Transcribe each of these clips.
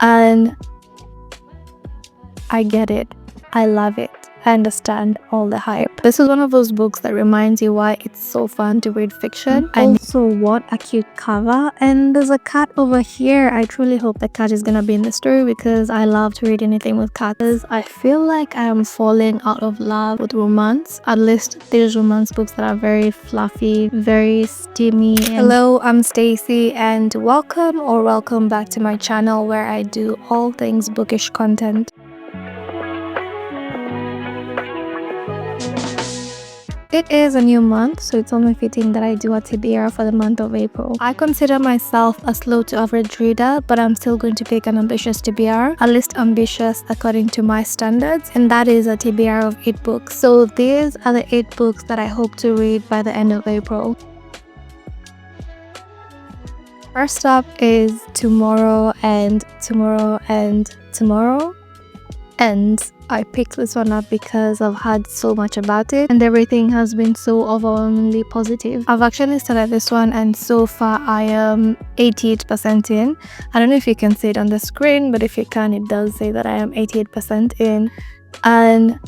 And I get it. I love it. I understand all the hype. This is one of those books that reminds you why it's so fun to read fiction. And also, what a cute cover. And there's a cat over here. I truly hope the cat is gonna be in the story because I love to read anything with cats. I feel like I am falling out of love with romance. At least there's romance books that are very fluffy, very steamy. Hello, I'm Stacy and welcome back to my channel where I do all things bookish content. It is a new month, so it's only fitting that I do a TBR for the month of April. I consider myself a slow to average reader, but I'm still going to pick an ambitious TBR, at least ambitious according to my standards, and that is a TBR of 8 books. So these are the 8 books that I hope to read by the end of April. First up is Tomorrow and Tomorrow and Tomorrow. And I picked this one up because I've heard so much about it and everything has been so overwhelmingly positive. I've actually started this one and so far I am 88% in. I don't know if you can see it on the screen, but if you can, it does say that I am 88% in. And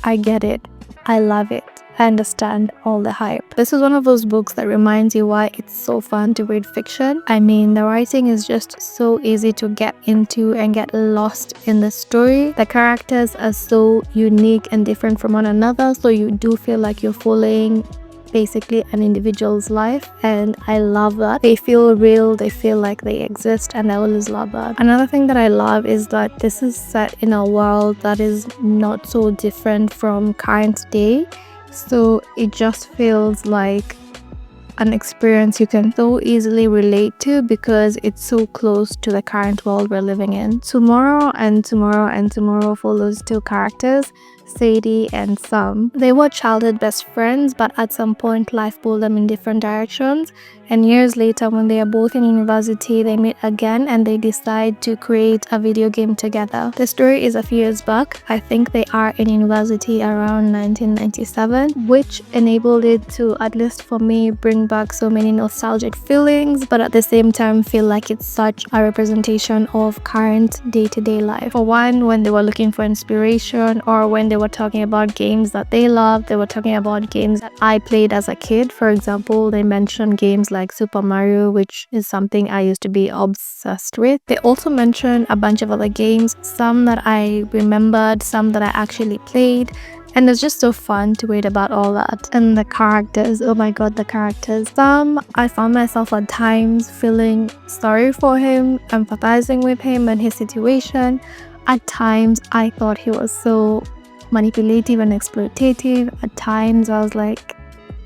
I get it. I love it. I understand all the hype. This is one of those books that reminds you why it's so fun to read fiction. I mean, the writing is just so easy to get into and get lost in the story. The characters are so unique and different from one another, so you do feel like you're following basically an individual's life, and I love that. They feel real, they feel like they exist, and I always love that. Another thing that I love is that this is set in a world that is not so different from current day. So it just feels like an experience you can so easily relate to because it's so close to the current world we're living in. Tomorrow and Tomorrow and Tomorrow follows 2 characters, Sadie and Sam. They were childhood best friends, but at some point life pulled them in different directions, and years later when they are both in university they meet again and they decide to create a video game together. The story is a few years back. I think they are in university around 1997, which enabled it to, at least for me, bring back so many nostalgic feelings, but at the same time feel like it's such a representation of current day-to-day life. For one, when they were looking for inspiration or when they were talking about games that they loved, they were talking about games that I played as a kid. For example, they mentioned games like Super Mario, which is something I used to be obsessed with. They also mentioned a bunch of other games, some that I remembered, some that I actually played, and it's just so fun to read about all that. And the characters, oh my god, the characters. Some I found myself at times feeling sorry for him, empathizing with him and his situation. At times I thought he was so manipulative and exploitative. At times I was like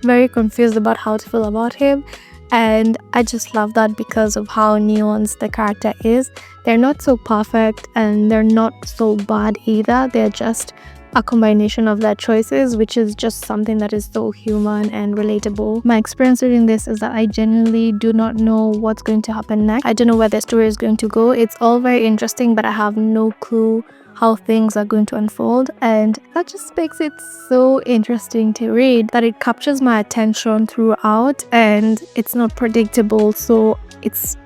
very confused about how to feel about him, and I just love that because of how nuanced the character is. They're not so perfect and they're not so bad either. They're just a combination of their choices, which is just something that is so human and relatable. My experience reading this is that I genuinely do not know what's going to happen next. I don't know where the story is going to go. It's all very interesting, but I have no clue how things are going to unfold, and that just makes it so interesting to read that it captures my attention throughout and it's not predictable, so it's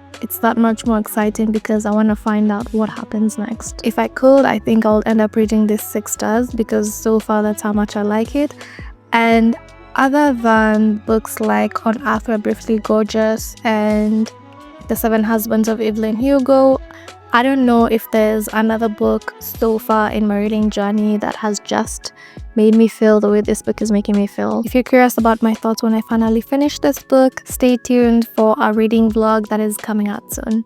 that much more exciting because I want to find out what happens next. If I could, I think I'll end up reading this 6 stars because so far that's how much I like it. And other than books like On Earth We're Briefly Gorgeous and The 7 Husbands of Evelyn Hugo, I don't know if there's another book so far in my reading journey that has just made me feel the way this book is making me feel. If you're curious about my thoughts when I finally finish this book, stay tuned for a reading vlog that is coming out soon.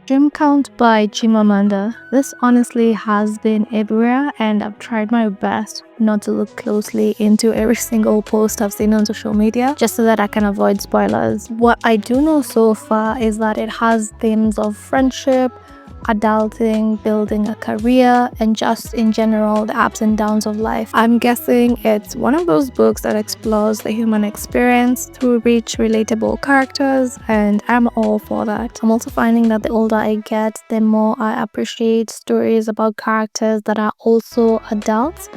Dream Count by Chimamanda. This honestly has been everywhere and I've tried my best not to look closely into every single post I've seen on social media just so that I can avoid spoilers. What I do know so far is that it has themes of friendship, adulting, building a career, and just in general the ups and downs of life. I'm guessing it's one of those books that explores the human experience through rich, relatable characters, and I'm all for that. I'm also finding that the older I get, the more I appreciate stories about characters that are also adults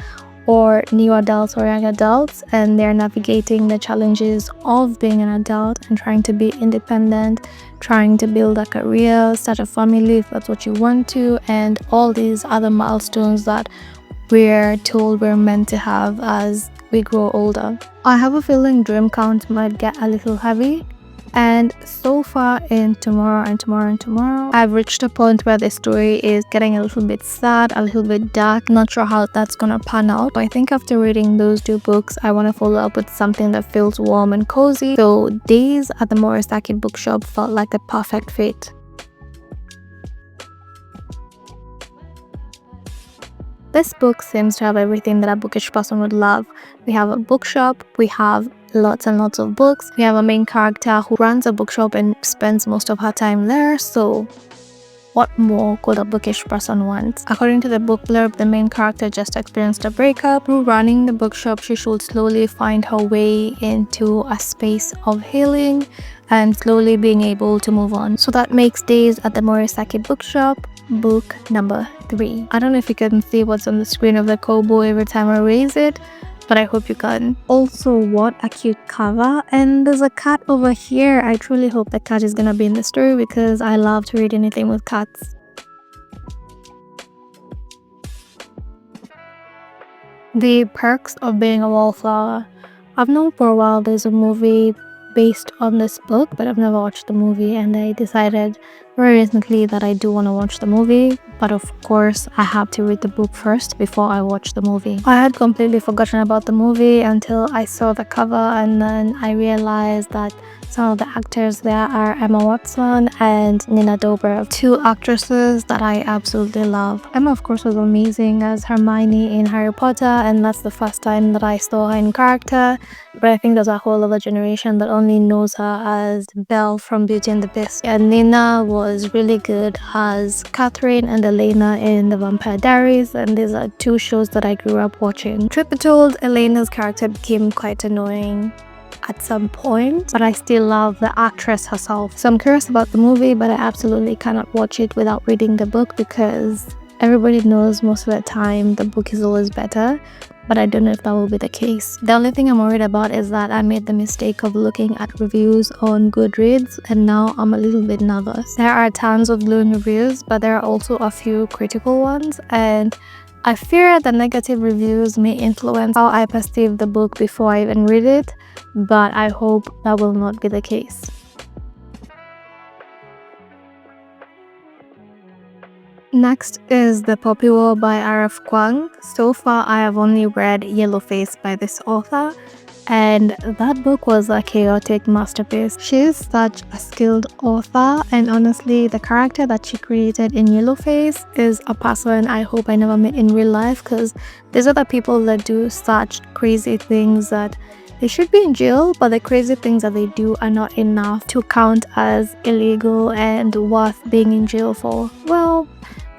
or new adults or young adults, and they're navigating the challenges of being an adult and trying to be independent, trying to build a career, start a family if that's what you want to, and all these other milestones that we're told we're meant to have as we grow older. I have a feeling dream count might get a little heavy, and so far in Tomorrow and Tomorrow and Tomorrow, I've reached a point where the story is getting a little bit sad, a little bit dark. Not sure how that's gonna pan out, but I think after reading those two books, I want to follow up with something that feels warm and cozy. So Days at the Morisaki bookshop felt like the perfect fit. This book seems to have everything that a bookish person would love. We have a bookshop, we have lots and lots of books, we have a main character who runs a bookshop and spends most of her time there, so what more could a bookish person want? According to the book blurb, the main character just experienced a breakup. Through running the bookshop, she should slowly find her way into a space of healing and slowly being able to move on. So that makes Days at the Morisaki bookshop book number 3. I don't know if you can see what's on the screen of the kobo every time I raise it, but I hope you can. Also, what a cute cover, and there's a cat over here. I truly hope the cat is gonna be in the story because I love to read anything with cats. The perks of being a wallflower. I've known for a while there's a movie based on this book, but I've never watched the movie, and I decided very recently that I do want to watch the movie, but of course I have to read the book first before I watch the movie. I had completely forgotten about the movie until I saw the cover, and then I realized that some of the actors there are Emma Watson and Nina Dobrev, 2 actresses that I absolutely love. Emma, of course, was amazing as Hermione in Harry Potter, and that's the first time that I saw her in character, but I think there's a whole other generation that only knows her as Belle from Beauty and the Beast. And Nina was really good as Catherine and Elena in The Vampire Diaries, and these are 2 shows that I grew up watching. Truth be told, Elena's character became quite annoying at some point, but I still love the actress herself. So I'm curious about the movie, but I absolutely cannot watch it without reading the book because everybody knows most of the time the book is always better, but I don't know if that will be the case. The only thing I'm worried about is that I made the mistake of looking at reviews on Goodreads, and now I'm a little bit nervous. There are tons of glowing reviews, but there are also a few critical ones, and I fear the negative reviews may influence how I perceive the book before I even read it, but I hope that will not be the case. Next is The Poppy War by R.F. Kuang. So far, I have only read Yellowface by this author, and that book was a chaotic masterpiece. She is such a skilled author, and honestly, the character that she created in Yellowface is a person I hope I never met in real life, because these are the people that do such crazy things that they should be in jail, but the crazy things that they do are not enough to count as illegal and worth being in jail for. Well,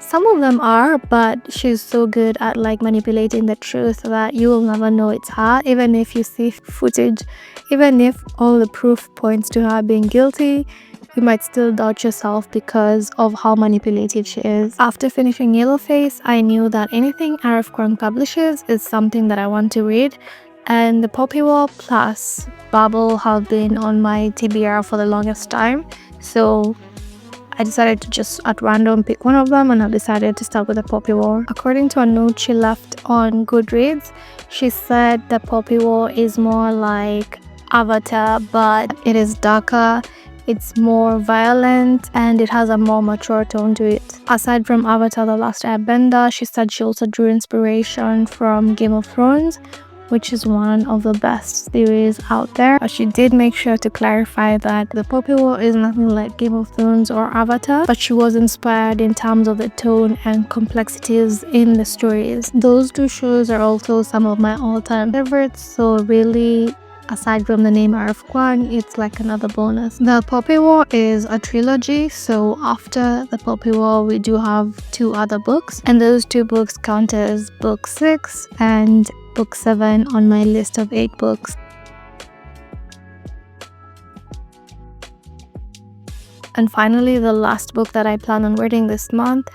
some of them are, but she's so good at manipulating the truth that you will never know it's her, even if you see footage, even if all the proof points to her being guilty. You might still doubt yourself because of how manipulative she is. After finishing Yellowface, I knew that anything R.F. Kuang publishes is something that I want to read, and The Poppy War plus Babel have been on my TBR for the longest time, so I decided to just at random pick one of them, and I've decided to start with The Poppy War. According to a note she left on Goodreads, she said The Poppy War is more like Avatar, but it is darker, it's more violent, and it has a more mature tone to it. Aside from Avatar The Last Airbender, she said she also drew inspiration from Game of Thrones, which is one of the best series out there. But she did make sure to clarify that The Poppy War is nothing like Game of Thrones or Avatar, but she was inspired in terms of the tone and complexities in the stories. Those 2 shows are also some of my all-time favorites, so really, aside from the name R.F. Kuang, it's like another bonus. The Poppy War is a trilogy, so after The Poppy War, we do have 2 other books, and those 2 books count as book 6 and book 7 on my list of 8 books. And finally, the last book that I plan on reading this month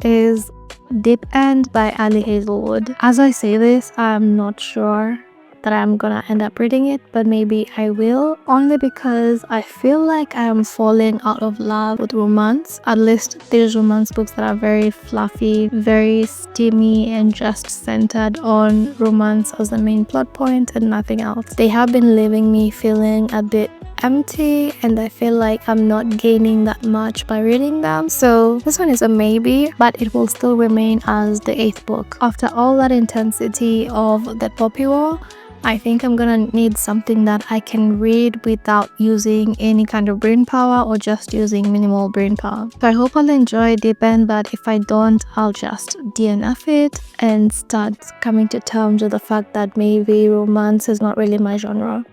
is Deep End by Ali Hazelwood. As I say this, I'm not sure that I'm gonna end up reading it, but maybe I will, only because I feel like I am falling out of love with romance. At least these romance books that are very fluffy, very steamy, and just centered on romance as the main plot point and nothing else. They have been leaving me feeling a bit empty, and I feel like I'm not gaining that much by reading them. So this one is a maybe, but it will still remain as the 8th book. After all that intensity of the Poppy War, I think I'm gonna need something that I can read without using any kind of brain power or just using minimal brain power. So I hope I'll enjoy Deep End, but if I don't, I'll just DNF it and start coming to terms with the fact that maybe romance is not really my genre.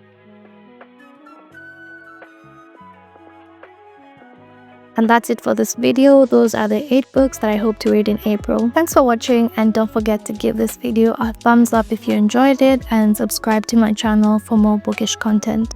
And that's it for this video. Those are the 8 books that I hope to read in April. Thanks for watching, and don't forget to give this video a thumbs up if you enjoyed it, and subscribe to my channel for more bookish content.